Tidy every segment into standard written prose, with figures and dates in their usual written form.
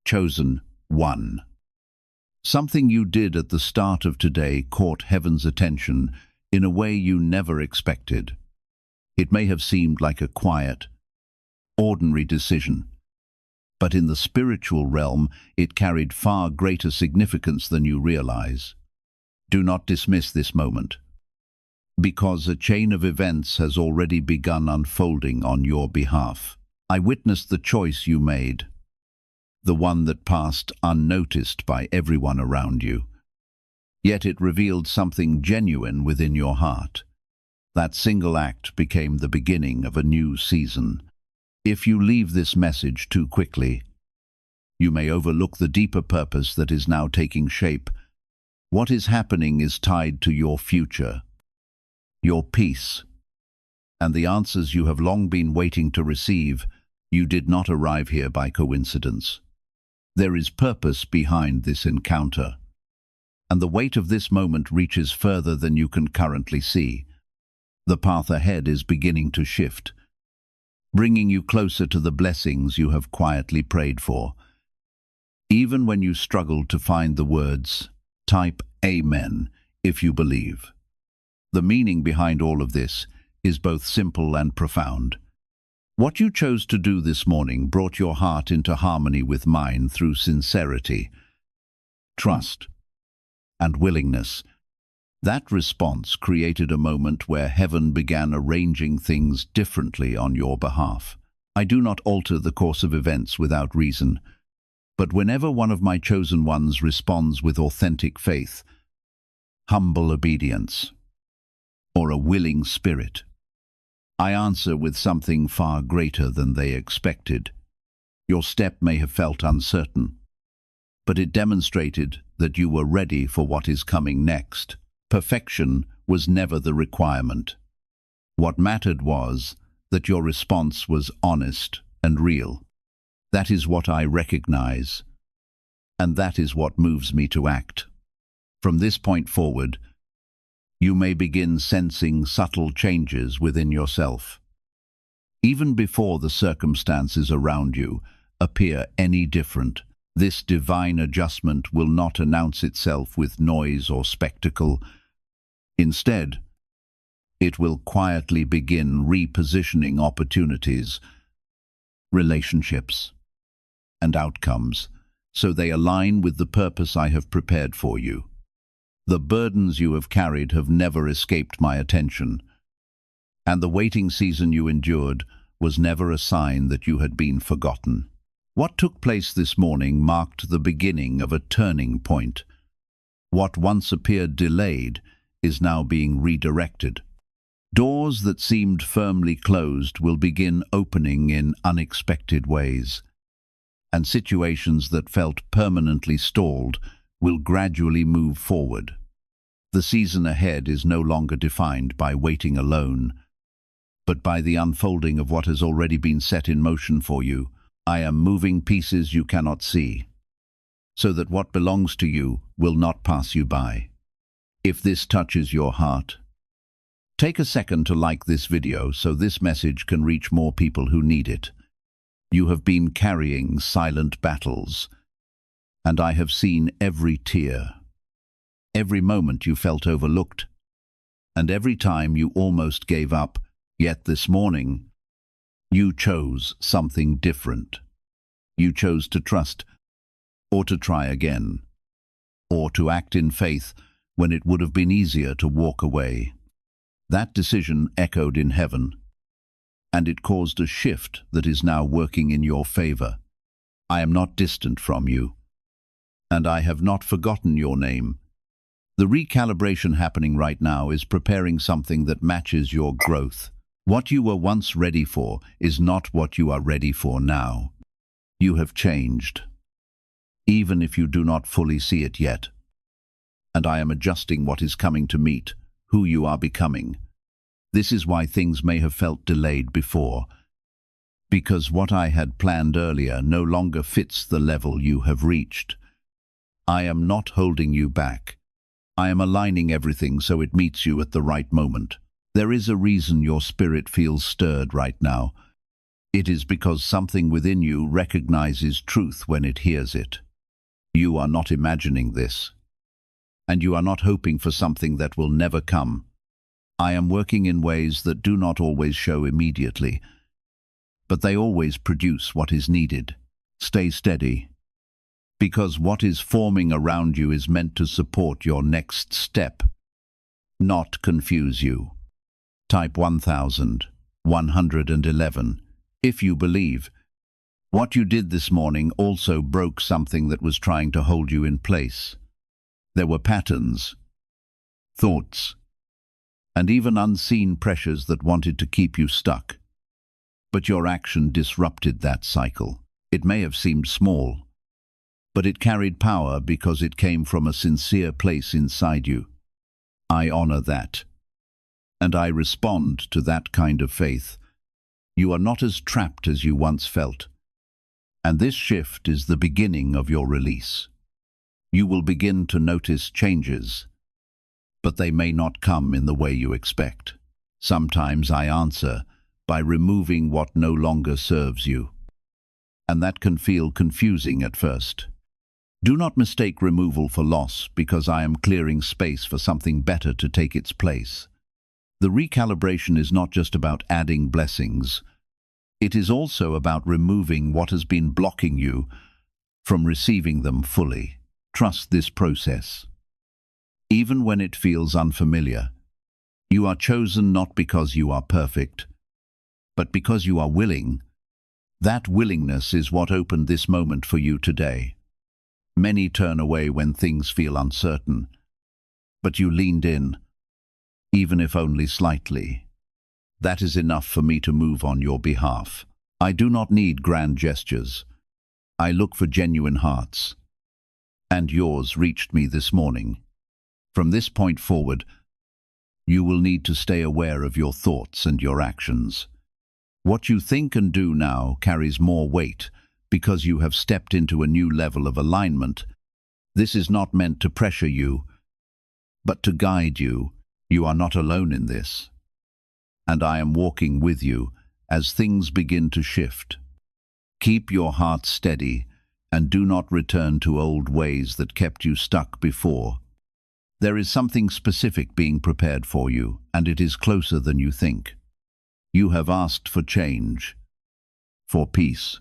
Chosen one. Something you did at the start of today caught heaven's attention in a way you never expected. It may have seemed like a quiet, ordinary decision, but in the spiritual realm it carried far greater significance than you realize. Do not dismiss this moment, because a chain of events has already begun unfolding on your behalf. I witnessed the choice you made, the one that passed unnoticed by everyone around you. Yet it revealed something genuine within your heart. That single act became the beginning of a new season. If you leave this message too quickly, you may overlook the deeper purpose that is now taking shape. What is happening is tied to your future, your peace, and the answers you have long been waiting to receive. You did not arrive here by coincidence. There is purpose behind this encounter, and the weight of this moment reaches further than you can currently see. The path ahead is beginning to shift, bringing you closer to the blessings you have quietly prayed for. Even when you struggle to find the words, type Amen if you believe. The meaning behind all of this is both simple and profound. What you chose to do this morning brought your heart into harmony with mine through sincerity, trust, and willingness. That response created a moment where heaven began arranging things differently on your behalf. I do not alter the course of events without reason, but whenever one of my chosen ones responds with authentic faith, humble obedience, or a willing spirit, I answer with something far greater than they expected. Your step may have felt uncertain, but it demonstrated that you were ready for what is coming next. Perfection was never the requirement. What mattered was that your response was honest and real. That is what I recognize, and that is what moves me to act. From this point forward, you may begin sensing subtle changes within yourself. Even before the circumstances around you appear any different, this divine adjustment will not announce itself with noise or spectacle. Instead, it will quietly begin repositioning opportunities, relationships, and outcomes so they align with the purpose I have prepared for you. The burdens you have carried have never escaped my attention, and the waiting season you endured was never a sign that you had been forgotten. What took place this morning marked the beginning of a turning point. What once appeared delayed is now being redirected. Doors that seemed firmly closed will begin opening in unexpected ways, and situations that felt permanently stalled will gradually move forward. The season ahead is no longer defined by waiting alone, but by the unfolding of what has already been set in motion for you. I am moving pieces you cannot see, so that what belongs to you will not pass you by. If this touches your heart, take a second to like this video so this message can reach more people who need it. You have been carrying silent battles, and I have seen every tear, every moment you felt overlooked, and every time you almost gave up. Yet this morning, you chose something different. You chose to trust, or to try again, or to act in faith when it would have been easier to walk away. That decision echoed in heaven, and it caused a shift that is now working in your favor. I am not distant from you, and I have not forgotten your name. The recalibration happening right now is preparing something that matches your growth. What you were once ready for is not what you are ready for now. You have changed, even if you do not fully see it yet. And I am adjusting what is coming to meet who you are becoming. This is why things may have felt delayed before, because what I had planned earlier no longer fits the level you have reached. I am not holding you back. I am aligning everything so it meets you at the right moment. There is a reason your spirit feels stirred right now. It is because something within you recognizes truth when it hears it. You are not imagining this, and you are not hoping for something that will never come. I am working in ways that do not always show immediately, but they always produce what is needed. Stay steady, because what is forming around you is meant to support your next step, not confuse you. Type 1111 if you believe. What you did this morning also broke something that was trying to hold you in place. There were patterns, thoughts, and even unseen pressures that wanted to keep you stuck. But your action disrupted that cycle. It may have seemed small, but it carried power because it came from a sincere place inside you. I honor that, and I respond to that kind of faith. You are not as trapped as you once felt, and this shift is the beginning of your release. You will begin to notice changes, but they may not come in the way you expect. Sometimes I answer by removing what no longer serves you, and that can feel confusing at first. Do not mistake removal for loss, because I am clearing space for something better to take its place. The recalibration is not just about adding blessings. It is also about removing what has been blocking you from receiving them fully. Trust this process. Even when it feels unfamiliar, you are chosen not because you are perfect, but because you are willing. That willingness is what opened this moment for you today. Many turn away when things feel uncertain, but you leaned in, even if only slightly. That is enough for me to move on your behalf. I do not need grand gestures. I look for genuine hearts. And yours reached me this morning. From this point forward, you will need to stay aware of your thoughts and your actions. What you think and do now carries more weight because you have stepped into a new level of alignment. This is not meant to pressure you, but to guide you. You are not alone in this, and I am walking with you as things begin to shift. Keep your heart steady and do not return to old ways that kept you stuck before. There is something specific being prepared for you, and it is closer than you think. You have asked for change, for peace,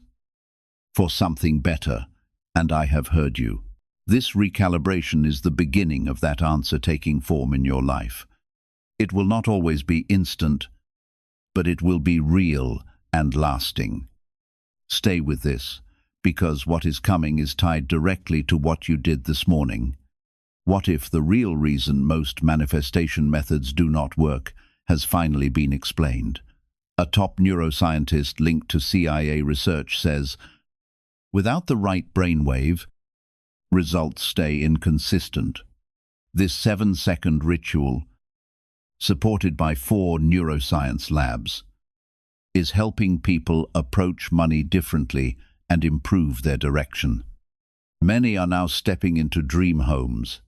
for something better, and I have heard you. This recalibration is the beginning of that answer taking form in your life. It will not always be instant, but it will be real and lasting. Stay with this, because what is coming is tied directly to what you did this morning. What if the real reason most manifestation methods do not work has finally been explained? A top neuroscientist linked to CIA research says, without the right brainwave, results stay inconsistent. This 7-second ritual, supported by 4 neuroscience labs, is helping people approach money differently and improve their direction. Many are now stepping into dream homes,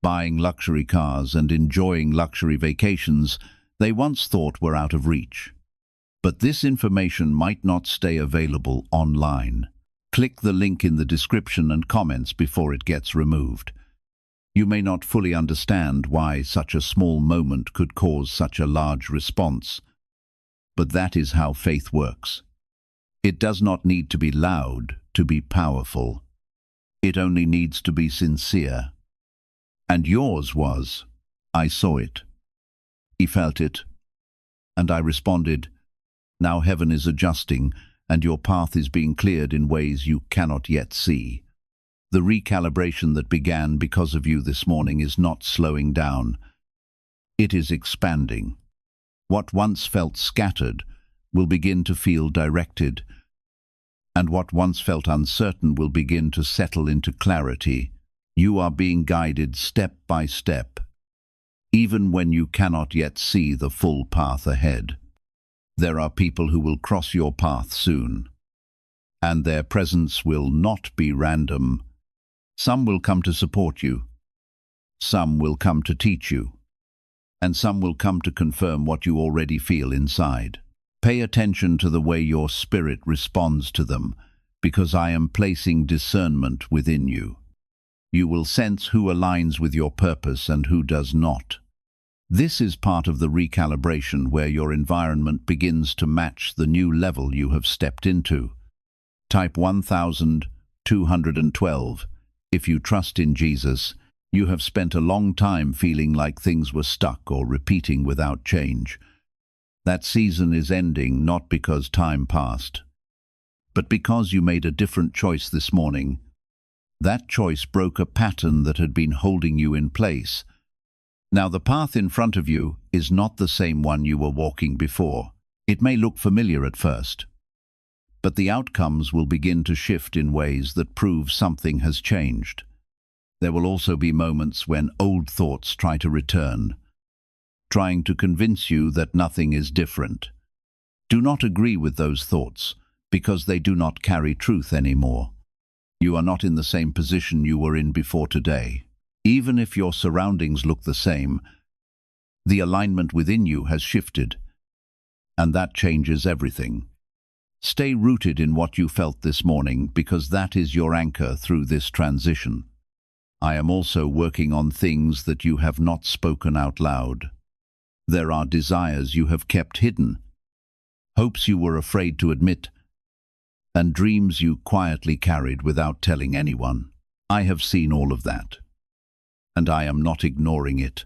buying luxury cars and enjoying luxury vacations they once thought were out of reach. But this information might not stay available online. Click the link in the description and comments before it gets removed. You may not fully understand why such a small moment could cause such a large response, but that is how faith works. It does not need to be loud to be powerful. It only needs to be sincere. And yours was, I saw it. He felt it. And I responded, now heaven is adjusting, and your path is being cleared in ways you cannot yet see. The recalibration that began because of you this morning is not slowing down. It is expanding. What once felt scattered will begin to feel directed, and what once felt uncertain will begin to settle into clarity. You are being guided step by step, even when you cannot yet see the full path ahead. There are people who will cross your path soon, and their presence will not be random. Some will come to support you, some will come to teach you, and some will come to confirm what you already feel inside. Pay attention to the way your spirit responds to them, because I am placing discernment within you. You will sense who aligns with your purpose and who does not. This is part of the recalibration where your environment begins to match the new level you have stepped into. Type 1212. If you trust in Jesus, you have spent a long time feeling like things were stuck or repeating without change. That season is ending not because time passed, but because you made a different choice this morning. That choice broke a pattern that had been holding you in place. Now the path in front of you is not the same one you were walking before. It may look familiar at first, but the outcomes will begin to shift in ways that prove something has changed. There will also be moments when old thoughts try to return, trying to convince you that nothing is different. Do not agree with those thoughts, because they do not carry truth anymore. You are not in the same position you were in before today. Even if your surroundings look the same, the alignment within you has shifted, and that changes everything. Stay rooted in what you felt this morning, because that is your anchor through this transition. I am also working on things that you have not spoken out loud. There are desires you have kept hidden, hopes you were afraid to admit, and dreams you quietly carried without telling anyone. I have seen all of that, and I am not ignoring it.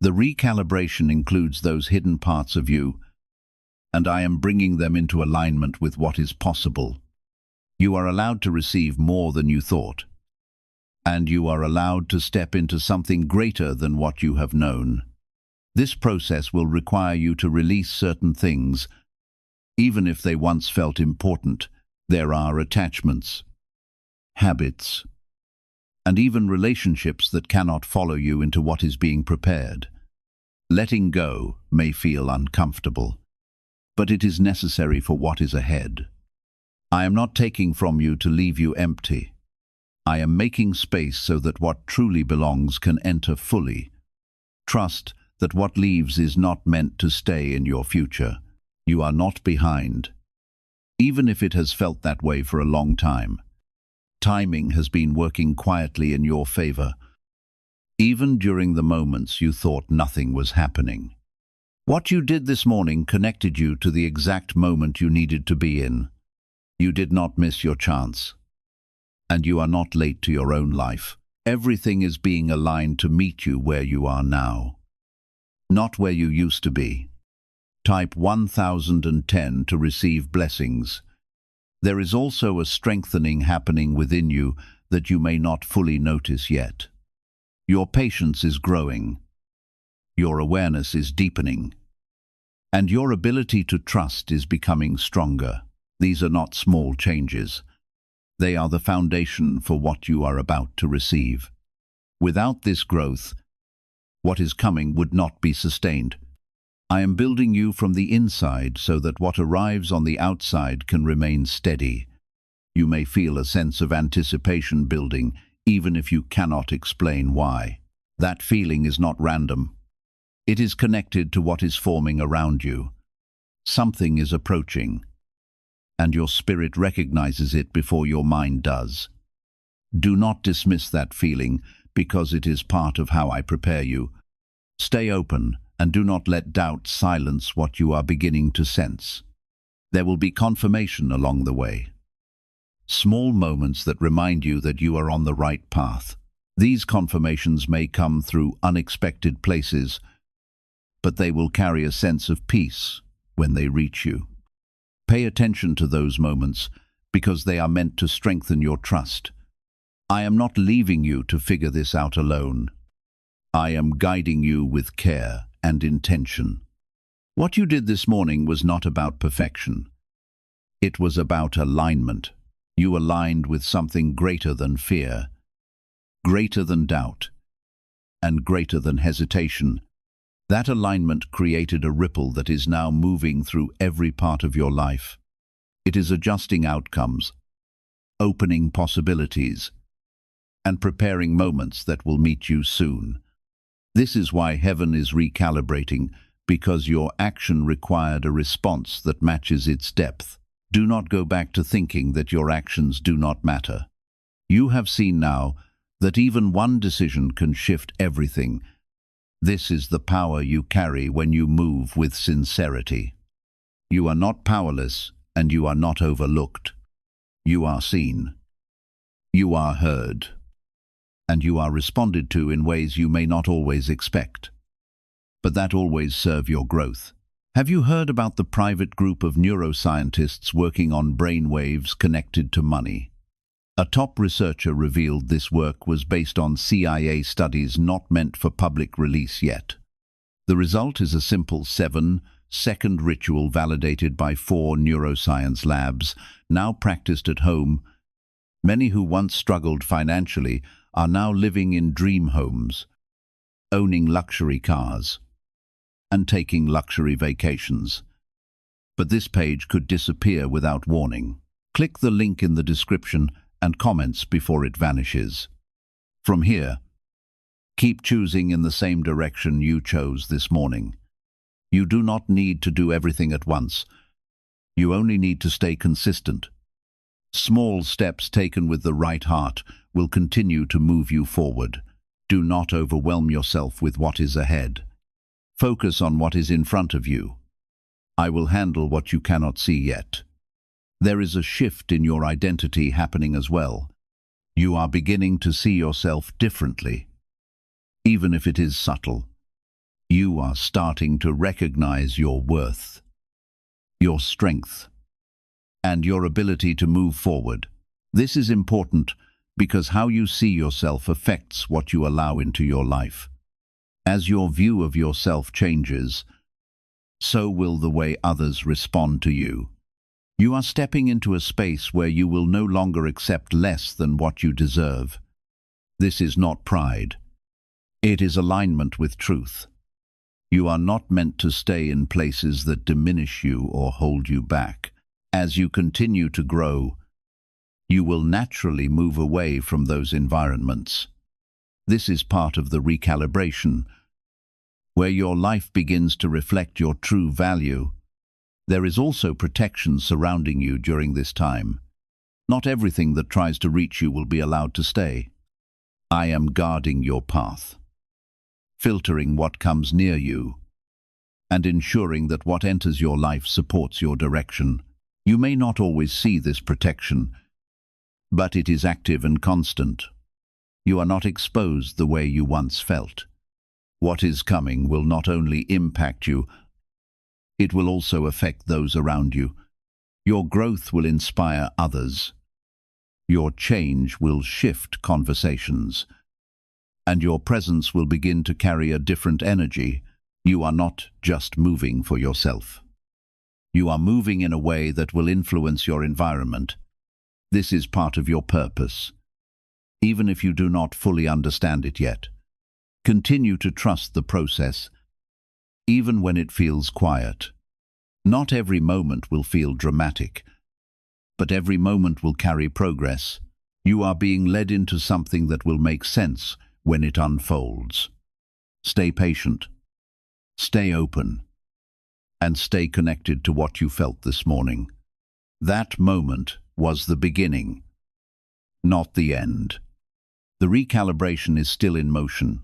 The recalibration includes those hidden parts of you, and I am bringing them into alignment with what is possible. You are allowed to receive more than you thought, and you are allowed to step into something greater than what you have known. This process will require you to release certain things, even if they once felt important. There are attachments, habits, and even relationships that cannot follow you into what is being prepared. Letting go may feel uncomfortable, but it is necessary for what is ahead. I am not taking from you to leave you empty. I am making space so that what truly belongs can enter fully. Trust that what leaves is not meant to stay in your future. You are not behind, even if it has felt that way for a long time. Timing has been working quietly in your favor, even during the moments you thought nothing was happening. What you did this morning connected you to the exact moment you needed to be in. You did not miss your chance, and you are not late to your own life. Everything is being aligned to meet you where you are now, not where you used to be. Type 1010 to receive blessings. There is also a strengthening happening within you that you may not fully notice yet. Your patience is growing, your awareness is deepening, and your ability to trust is becoming stronger. These are not small changes. They are the foundation for what you are about to receive. Without this growth, what is coming would not be sustained. I am building you from the inside so that what arrives on the outside can remain steady. You may feel a sense of anticipation building, even if you cannot explain why. That feeling is not random. It is connected to what is forming around you. Something is approaching, and your spirit recognizes it before your mind does. Do not dismiss that feeling, because it is part of how I prepare you. Stay open, and do not let doubt silence what you are beginning to sense. There will be confirmation along the way. Small moments that remind you that you are on the right path. These confirmations may come through unexpected places, but they will carry a sense of peace when they reach you. Pay attention to those moments, because they are meant to strengthen your trust. I am not leaving you to figure this out alone. I am guiding you with care and intention. What you did this morning was not about perfection. It was about alignment. You aligned with something greater than fear, greater than doubt, and greater than hesitation. That alignment created a ripple that is now moving through every part of your life. It is adjusting outcomes, opening possibilities, and preparing moments that will meet you soon. This is why heaven is recalibrating, because your action required a response that matches its depth. Do not go back to thinking that your actions do not matter. You have seen now that even one decision can shift everything. This is the power you carry when you move with sincerity. You are not powerless, and you are not overlooked. You are seen. You are heard. And you are responded to in ways you may not always expect. But that always serve your growth. Have you heard about the private group of neuroscientists working on brain waves connected to money? A top researcher revealed this work was based on CIA studies not meant for public release yet. The result is a simple 7-second ritual validated by 4 neuroscience labs, now practiced at home. Many who once struggled financially are now living in dream homes, owning luxury cars, and taking luxury vacations. But this page could disappear without warning. Click the link in the description and comments before it vanishes. From here, keep choosing in the same direction you chose this morning. You do not need to do everything at once. You only need to stay consistent. Small steps taken with the right heart will continue to move you forward. Do not overwhelm yourself with what is ahead. Focus on what is in front of you. I will handle what you cannot see yet. There is a shift in your identity happening as well. You are beginning to see yourself differently. Even if it is subtle, you are starting to recognize your worth, your strength, and your ability to move forward. This is important because how you see yourself affects what you allow into your life. As your view of yourself changes, so will the way others respond to you. You are stepping into a space where you will no longer accept less than what you deserve. This is not pride. It is alignment with truth. You are not meant to stay in places that diminish you or hold you back. As you continue to grow, you will naturally move away from those environments. This is part of the recalibration, where your life begins to reflect your true value. There is also protection surrounding you during this time. Not everything that tries to reach you will be allowed to stay. I am guarding your path, filtering what comes near you, and ensuring that what enters your life supports your direction. You may not always see this protection, but it is active and constant. You are not exposed the way you once felt. What is coming will not only impact you, it will also affect those around you. Your growth will inspire others. Your change will shift conversations, and your presence will begin to carry a different energy. You are not just moving for yourself. You are moving in a way that will influence your environment. This is part of your purpose, even if you do not fully understand it yet. Continue to trust the process, even when it feels quiet. Not every moment will feel dramatic, but every moment will carry progress. You are being led into something that will make sense when it unfolds. Stay patient, stay open, and stay connected to what you felt this morning. That moment was the beginning, not the end. The recalibration is still in motion,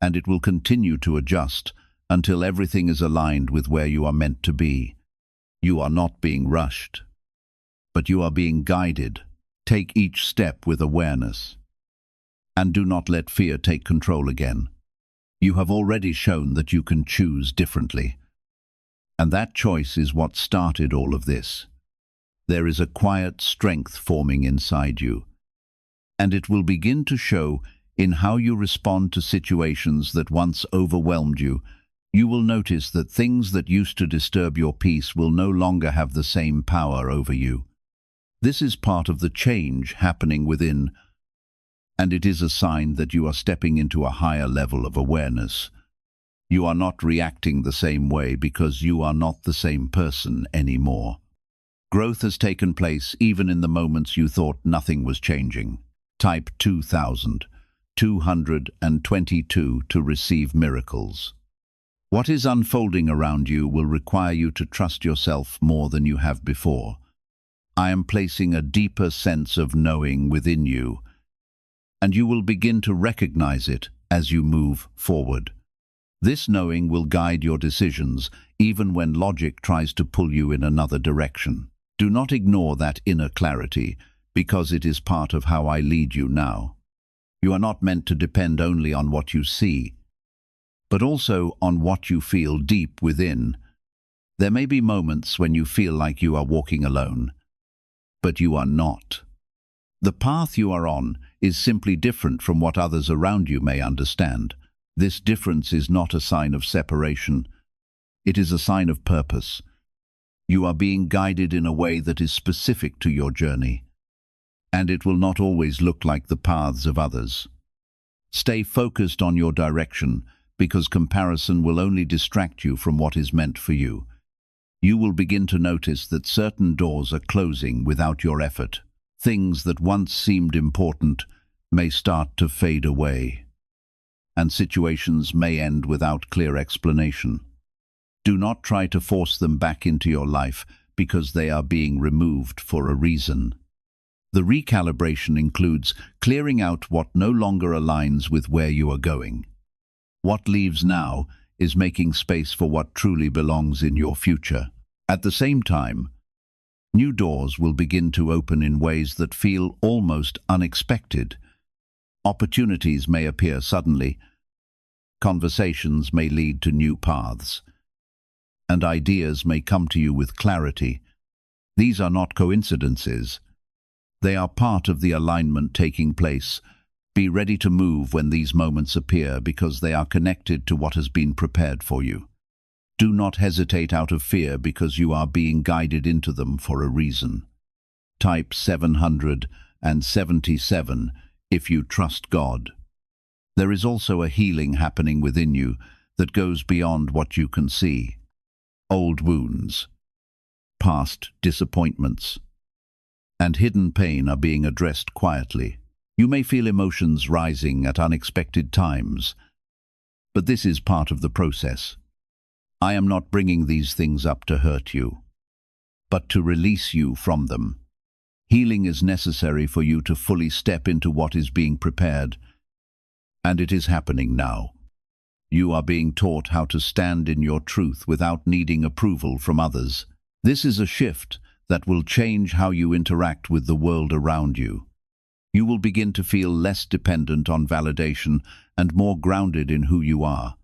and it will continue to adjust until everything is aligned with where you are meant to be. You are not being rushed, but you are being guided. Take each step with awareness, and do not let fear take control again. You have already shown that you can choose differently, and that choice is what started all of this. There is a quiet strength forming inside you, and it will begin to show in how you respond to situations that once overwhelmed you. You will notice that things that used to disturb your peace will no longer have the same power over you. This is part of the change happening within, and it is a sign that you are stepping into a higher level of awareness. You are not reacting the same way because you are not the same person anymore. Growth has taken place even in the moments you thought nothing was changing. Type 2222 to receive miracles. What is unfolding around you will require you to trust yourself more than you have before. I am placing a deeper sense of knowing within you, and you will begin to recognize it as you move forward. This knowing will guide your decisions, even when logic tries to pull you in another direction. Do not ignore that inner clarity, because it is part of how I lead you now. You are not meant to depend only on what you see, but also on what you feel deep within. There may be moments when you feel like you are walking alone, but you are not. The path you are on is simply different from what others around you may understand. This difference is not a sign of separation. It is a sign of purpose. You are being guided in a way that is specific to your journey, and it will not always look like the paths of others. Stay focused on your direction, because comparison will only distract you from what is meant for you. You will begin to notice that certain doors are closing without your effort. Things that once seemed important may start to fade away, and situations may end without clear explanation. Do not try to force them back into your life, because they are being removed for a reason. The recalibration includes clearing out what no longer aligns with where you are going. What leaves now is making space for what truly belongs in your future. At the same time, new doors will begin to open in ways that feel almost unexpected. Opportunities may appear suddenly, conversations may lead to new paths, and ideas may come to you with clarity. These are not coincidences. They are part of the alignment taking place. Be ready to move when these moments appear, because they are connected to what has been prepared for you. Do not hesitate out of fear, because you are being guided into them for a reason. Type 777 if you trust God. There is also a healing happening within you that goes beyond what you can see. Old wounds, past disappointments, and hidden pain are being addressed quietly. You may feel emotions rising at unexpected times, but this is part of the process. I am not bringing these things up to hurt you, but to release you from them. Healing is necessary for you to fully step into what is being prepared, and it is happening now. You are being taught how to stand in your truth without needing approval from others. This is a shift that will change how you interact with the world around you. You will begin to feel less dependent on validation and more grounded in who you are.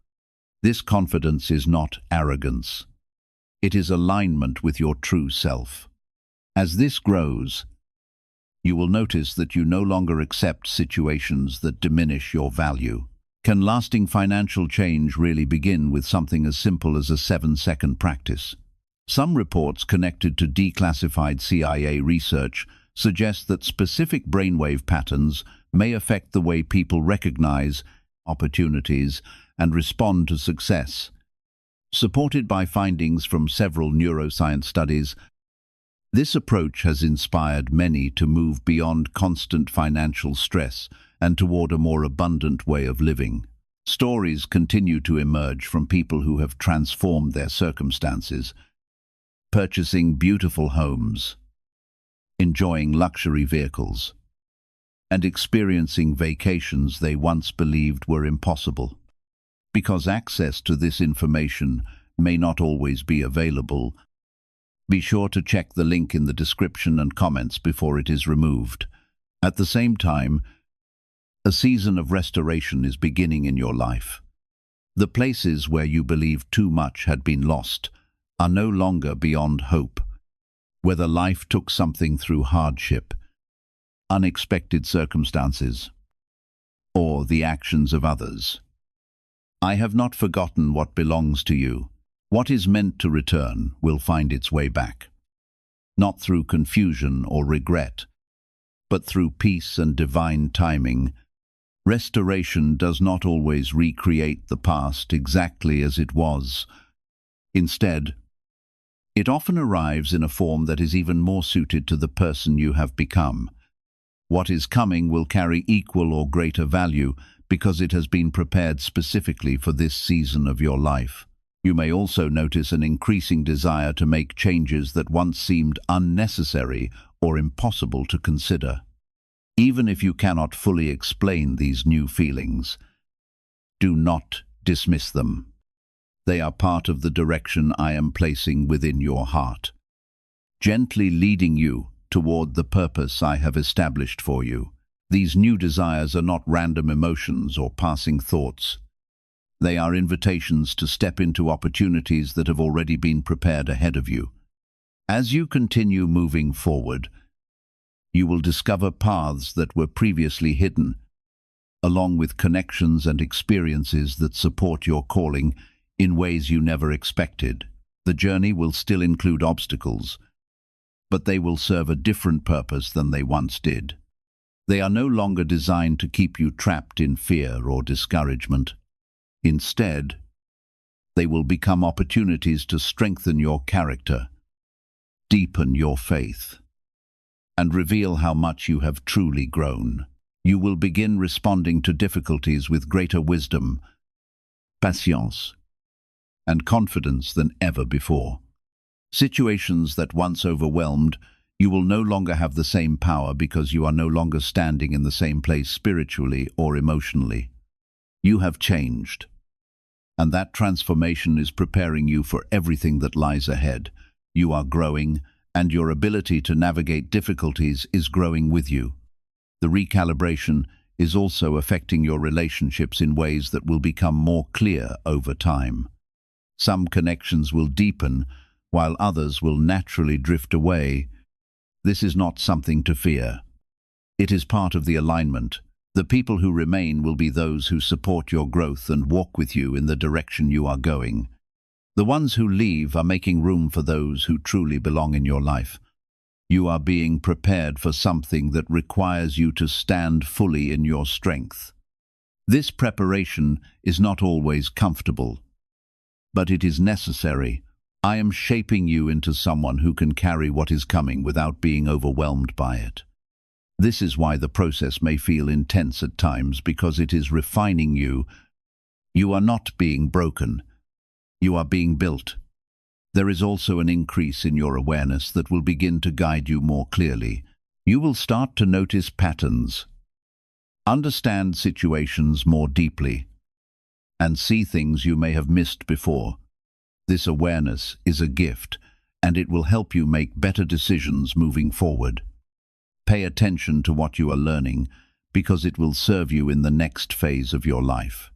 This confidence is not arrogance. It is alignment with your true self. As this grows, you will notice that you no longer accept situations that diminish your value. Can lasting financial change really begin with something as simple as a 7-second practice? Some reports connected to declassified CIA research suggest that specific brainwave patterns may affect the way people recognize opportunities and respond to success. Supported by findings from several neuroscience studies, this approach has inspired many to move beyond constant financial stress and toward a more abundant way of living. Stories continue to emerge from people who have transformed their circumstances, purchasing beautiful homes, enjoying luxury vehicles, and experiencing vacations they once believed were impossible. Because access to this information may not always be available, be sure to check the link in the description and comments before it is removed. At the same time, a season of restoration is beginning in your life. The places where you believed too much had been lost are no longer beyond hope. Whether life took something through hardship, unexpected circumstances, or the actions of others, I have not forgotten what belongs to you. What is meant to return will find its way back, not through confusion or regret, but through peace and divine timing. Restoration does not always recreate the past exactly as it was. Instead, it often arrives in a form that is even more suited to the person you have become. What is coming will carry equal or greater value because it has been prepared specifically for this season of your life. You may also notice an increasing desire to make changes that once seemed unnecessary or impossible to consider. Even if you cannot fully explain these new feelings, do not dismiss them. They are part of the direction I am placing within your heart, gently leading you toward the purpose I have established for you. These new desires are not random emotions or passing thoughts. They are invitations to step into opportunities that have already been prepared ahead of you. As you continue moving forward, you will discover paths that were previously hidden, along with connections and experiences that support your calling in ways you never expected. The journey will still include obstacles, but they will serve a different purpose than they once did. They are no longer designed to keep you trapped in fear or discouragement. Instead, they will become opportunities to strengthen your character, deepen your faith, and reveal how much you have truly grown. You will begin responding to difficulties with greater wisdom, patience, and confidence than ever before. Situations that once overwhelmed, you will no longer have the same power because you are no longer standing in the same place spiritually or emotionally. You have changed, and that transformation is preparing you for everything that lies ahead. You are growing, and your ability to navigate difficulties is growing with you. The recalibration is also affecting your relationships in ways that will become more clear over time. Some connections will deepen, while others will naturally drift away. This is not something to fear. It is part of the alignment. The people who remain will be those who support your growth and walk with you in the direction you are going. The ones who leave are making room for those who truly belong in your life. You are being prepared for something that requires you to stand fully in your strength. This preparation is not always comfortable, but it is necessary. I am shaping you into someone who can carry what is coming without being overwhelmed by it. This is why the process may feel intense at times, because it is refining you. You are not being broken. You are being built. There is also an increase in your awareness that will begin to guide you more clearly. You will start to notice patterns, understand situations more deeply, and see things you may have missed before. This awareness is a gift, and it will help you make better decisions moving forward. Pay attention to what you are learning, because it will serve you in the next phase of your life.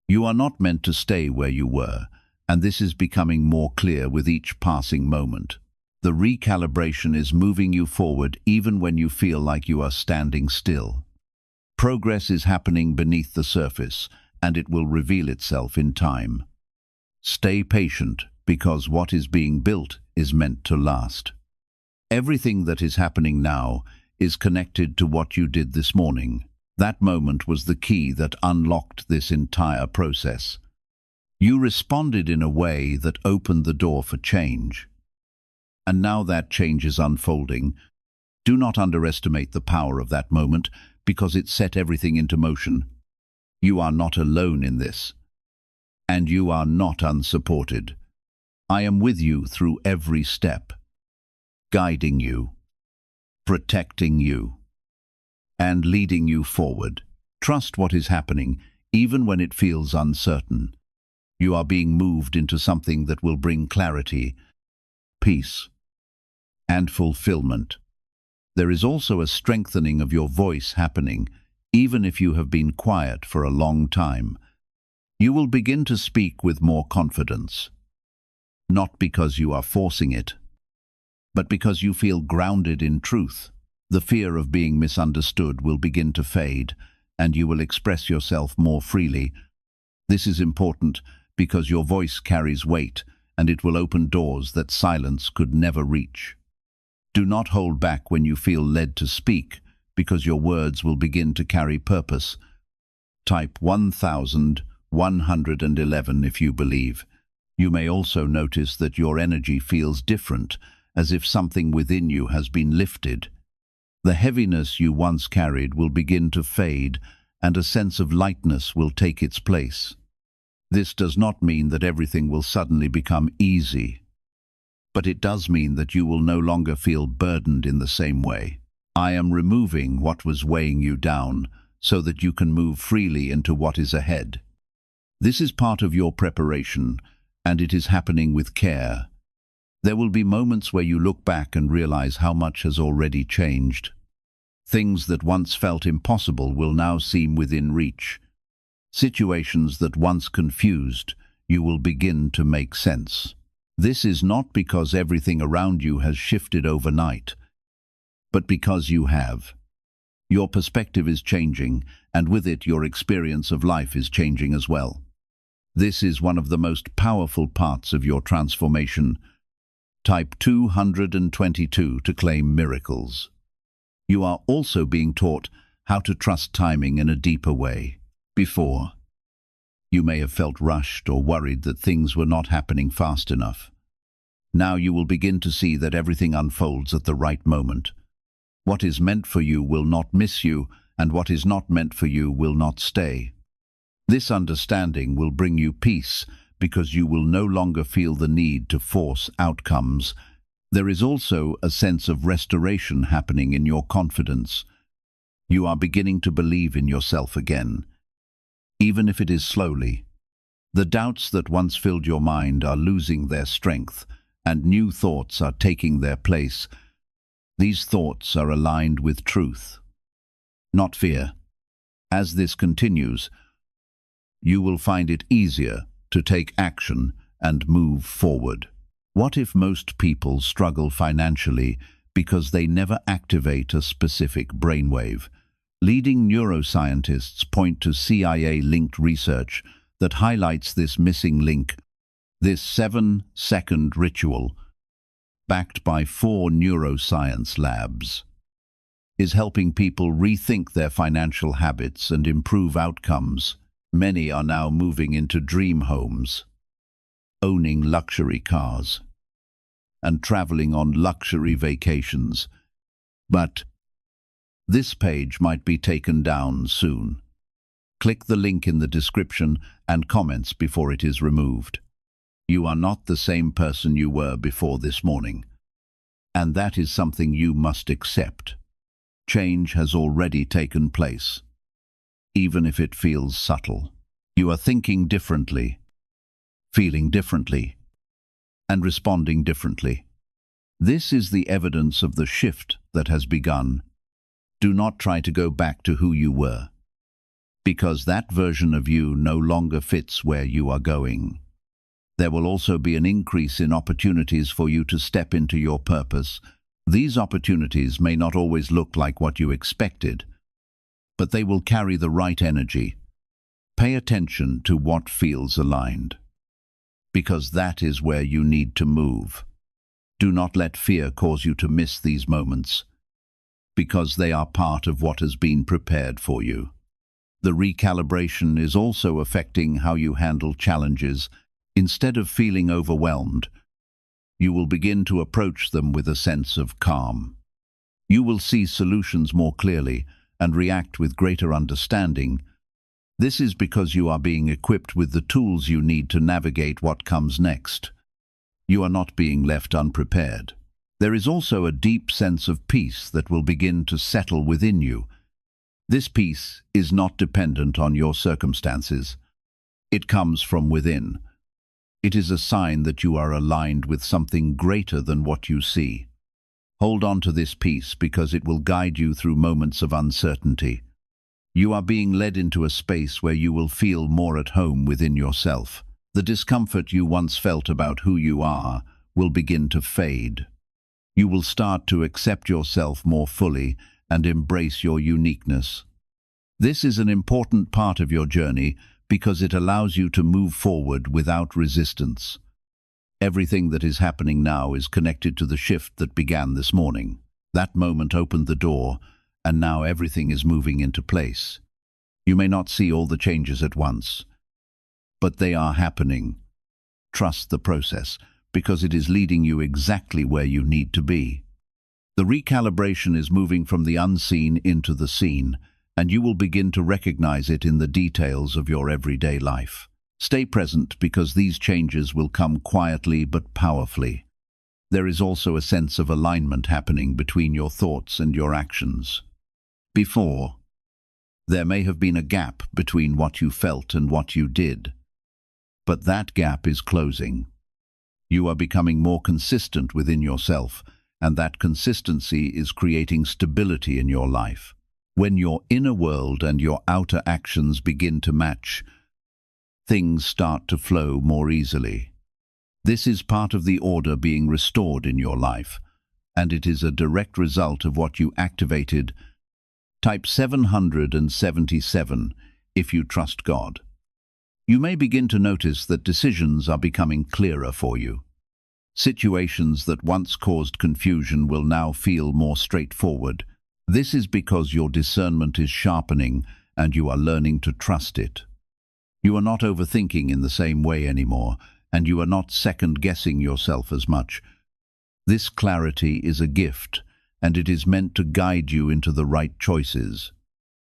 You are not meant to stay where you were, and this is becoming more clear with each passing moment. The recalibration is moving you forward even when you feel like you are standing still. Progress is happening beneath the surface, and it will reveal itself in time. Stay patient, because what is being built is meant to last. Everything that is happening now is connected to what you did this morning. That moment was the key that unlocked this entire process. You responded in a way that opened the door for change. And now that change is unfolding. Do not underestimate the power of that moment, because it set everything into motion. You are not alone in this, and you are not unsupported. I am with you through every step, guiding you, protecting you, and leading you forward. Trust what is happening, even when it feels uncertain. You are being moved into something that will bring clarity, peace, and fulfillment. There is also a strengthening of your voice happening, even if you have been quiet for a long time. You will begin to speak with more confidence, not because you are forcing it, but because you feel grounded in truth. The fear of being misunderstood will begin to fade, and you will express yourself more freely. This is important because your voice carries weight, and it will open doors that silence could never reach. Do not hold back when you feel led to speak, because your words will begin to carry purpose. Type 1111 if you believe. You may also notice that your energy feels different, as if something within you has been lifted. The heaviness you once carried will begin to fade, and a sense of lightness will take its place. This does not mean that everything will suddenly become easy, but it does mean that you will no longer feel burdened in the same way. I am removing what was weighing you down so that you can move freely into what is ahead. This is part of your preparation, and it is happening with care. There will be moments where you look back and realize how much has already changed. Things that once felt impossible will now seem within reach. Situations that once confused you will begin to make sense. This is not because everything around you has shifted overnight, but because you have. Your perspective is changing, and with it your experience of life is changing as well. This is one of the most powerful parts of your transformation. Type 222 to claim miracles. You are also being taught how to trust timing in a deeper way. Before, you may have felt rushed or worried that things were not happening fast enough. Now you will begin to see that everything unfolds at the right moment. What is meant for you will not miss you, and what is not meant for you will not stay. This understanding will bring you peace because you will no longer feel the need to force outcomes. There is also a sense of restoration happening in your confidence. You are beginning to believe in yourself again, even if it is slowly. The doubts that once filled your mind are losing their strength, and new thoughts are taking their place. These thoughts are aligned with truth, not fear. As this continues, you will find it easier to take action and move forward. What if most people struggle financially because they never activate a specific brainwave? Leading neuroscientists point to CIA-linked research that highlights this missing link. This 7-second ritual, backed by 4 neuroscience labs, is helping people rethink their financial habits and improve outcomes. Many are now moving into dream homes, owning luxury cars, and traveling on luxury vacations. But this page might be taken down soon. Click the link in the description and comments before it is removed. You are not the same person you were before this morning, and that is something you must accept. Change has already taken place, even if it feels subtle. You are thinking differently, feeling differently, and responding differently. This is the evidence of the shift that has begun. Do not try to go back to who you were, because that version of you no longer fits where you are going. There will also be an increase in opportunities for you to step into your purpose. These opportunities may not always look like what you expected, but they will carry the right energy. Pay attention to what feels aligned, because that is where you need to move. Do not let fear cause you to miss these moments, because they are part of what has been prepared for you. The recalibration is also affecting how you handle challenges. Instead of feeling overwhelmed, you will begin to approach them with a sense of calm. You will see solutions more clearly and react with greater understanding. This is because you are being equipped with the tools you need to navigate what comes next. You are not being left unprepared. There is also a deep sense of peace that will begin to settle within you. This peace is not dependent on your circumstances. It comes from within. It is a sign that you are aligned with something greater than what you see. Hold on to this peace because it will guide you through moments of uncertainty. You are being led into a space where you will feel more at home within yourself. The discomfort you once felt about who you are will begin to fade. You will start to accept yourself more fully and embrace your uniqueness. This is an important part of your journey because it allows you to move forward without resistance. Everything that is happening now is connected to the shift that began this morning. That moment opened the door, and now everything is moving into place. You may not see all the changes at once, but they are happening. Trust the process, because it is leading you exactly where you need to be. The recalibration is moving from the unseen into the seen, and you will begin to recognize it in the details of your everyday life. Stay present because these changes will come quietly but powerfully. There is also a sense of alignment happening between your thoughts and your actions. Before, there may have been a gap between what you felt and what you did, but that gap is closing. You are becoming more consistent within yourself, and that consistency is creating stability in your life. When your inner world and your outer actions begin to match, things start to flow more easily. This is part of the order being restored in your life, and it is a direct result of what you activated. Type 777 if you trust God. You may begin to notice that decisions are becoming clearer for you. Situations that once caused confusion will now feel more straightforward. This is because your discernment is sharpening and you are learning to trust it. You are not overthinking in the same way anymore, and you are not second-guessing yourself as much. This clarity is a gift, and it is meant to guide you into the right choices.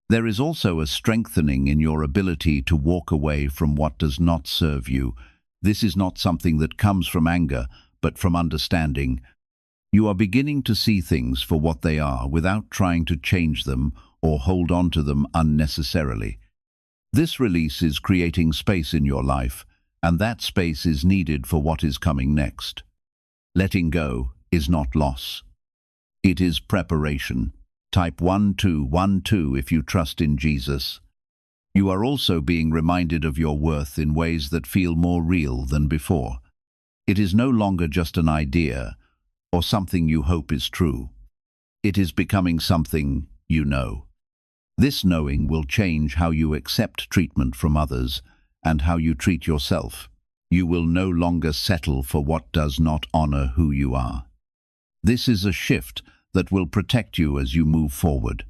There is also a strengthening in your ability to walk away from what does not serve you. This is not something that comes from anger, but from understanding. You are beginning to see things for what they are without trying to change them or hold on to them unnecessarily. This release is creating space in your life, and that space is needed for what is coming next. Letting go is not loss. It is preparation. Type 1212 if you trust in Jesus. You are also being reminded of your worth in ways that feel more real than before. It is no longer just an idea or something you hope is true. It is becoming something you know. This knowing will change how you accept treatment from others and how you treat yourself. You will no longer settle for what does not honor who you are. This is a shift that will protect you as you move forward.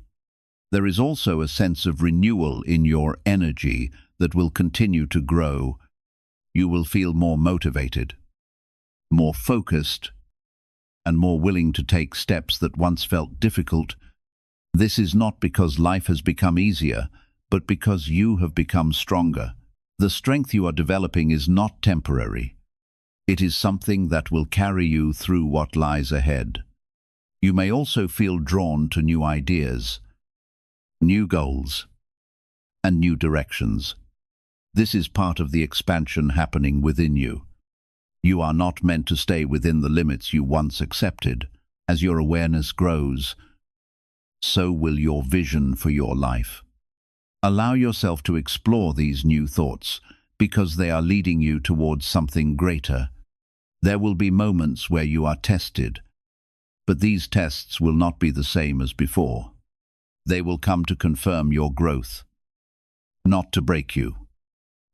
There is also a sense of renewal in your energy that will continue to grow. You will feel more motivated, more focused, and more willing to take steps that once felt difficult. This is not because life has become easier, but because you have become stronger. The strength you are developing is not temporary. It is something that will carry you through what lies ahead. You may also feel drawn to new ideas, new goals, and new directions. This is part of the expansion happening within you. You are not meant to stay within the limits you once accepted. As your awareness grows, so will your vision for your life. Allow yourself to explore these new thoughts because they are leading you towards something greater. There will be moments where you are tested, but these tests will not be the same as before. They will come to confirm your growth, not to break you.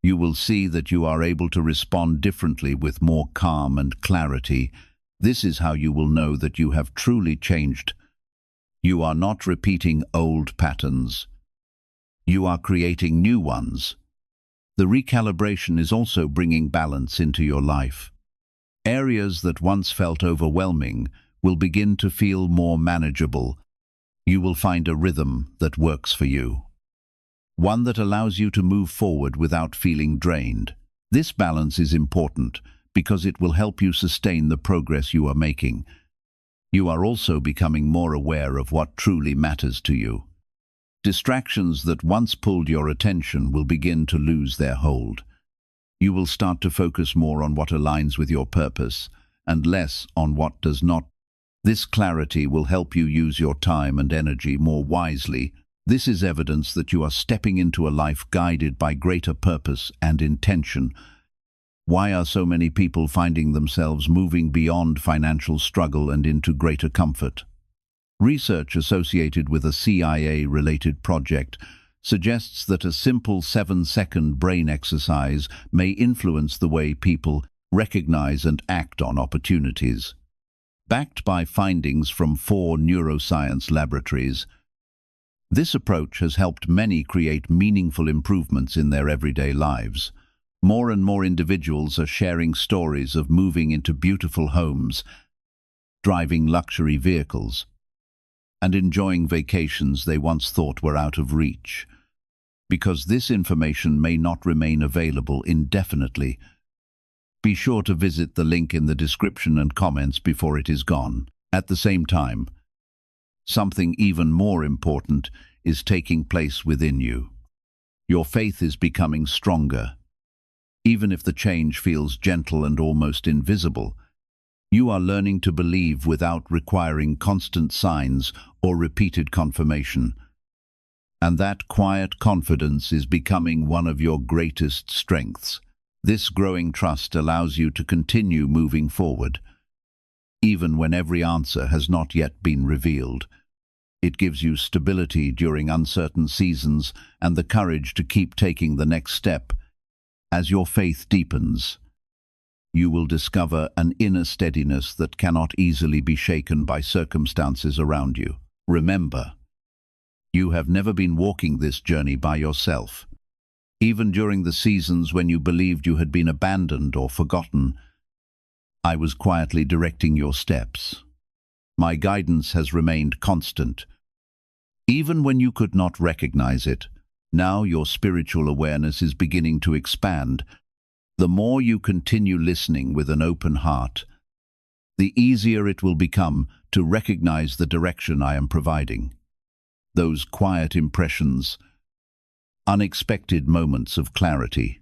You will see that you are able to respond differently with more calm and clarity. This is how you will know that you have truly changed. You are not repeating old patterns. You are creating new ones. The recalibration is also bringing balance into your life. Areas that once felt overwhelming will begin to feel more manageable. You will find a rhythm that works for you, one that allows you to move forward without feeling drained. This balance is important because it will help you sustain the progress you are making. You are also becoming more aware of what truly matters to you. Distractions that once pulled your attention will begin to lose their hold. You will start to focus more on what aligns with your purpose and less on what does not. This clarity will help you use your time and energy more wisely. This is evidence that you are stepping into a life guided by greater purpose and intention. Why are so many people finding themselves moving beyond financial struggle and into greater comfort? Research associated with a CIA-related project suggests that a simple 7-second brain exercise may influence the way people recognize and act on opportunities. Backed by findings from 4 neuroscience laboratories, this approach has helped many create meaningful improvements in their everyday lives. More and more individuals are sharing stories of moving into beautiful homes, driving luxury vehicles, and enjoying vacations they once thought were out of reach. because this information may not remain available indefinitely. Be sure to visit the link in the description and comments before it is gone. At the same time, something even more important is taking place within you. Your faith is becoming stronger. Even if the change feels gentle and almost invisible, you are learning to believe without requiring constant signs or repeated confirmation. And that quiet confidence is becoming one of your greatest strengths. This growing trust allows you to continue moving forward, even when every answer has not yet been revealed. It gives you stability during uncertain seasons and the courage to keep taking the next step. As your faith deepens, you will discover an inner steadiness that cannot easily be shaken by circumstances around you. Remember, you have never been walking this journey by yourself. Even during the seasons when you believed you had been abandoned or forgotten, I was quietly directing your steps. My guidance has remained constant. Even when you could not recognize it, now your spiritual awareness is beginning to expand. The more you continue listening with an open heart, the easier it will become to recognize the direction I am providing. Those quiet impressions, unexpected moments of clarity,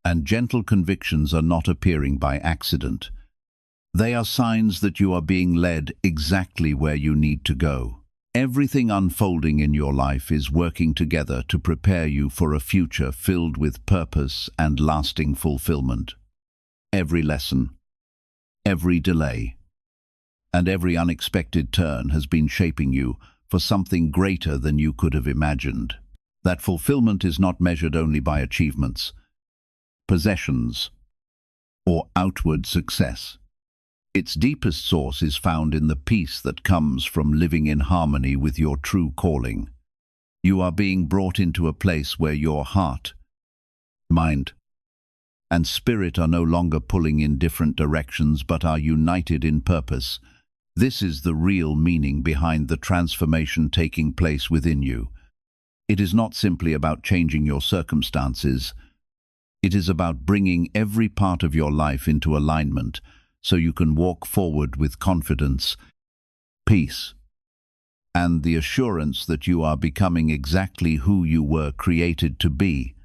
and gentle convictions are not appearing by accident. They are signs that you are being led exactly where you need to go. Everything unfolding in your life is working together to prepare you for a future filled with purpose and lasting fulfillment. Every lesson, every delay, and every unexpected turn has been shaping you for something greater than you could have imagined. That fulfillment is not measured only by achievements, possessions, or outward success. Its deepest source is found in the peace that comes from living in harmony with your true calling. You are being brought into a place where your heart, mind, and spirit are no longer pulling in different directions but are united in purpose. This is the real meaning behind the transformation taking place within you. It is not simply about changing your circumstances. It is about bringing every part of your life into alignment so you can walk forward with confidence, peace, and the assurance that you are becoming exactly who you were created to be.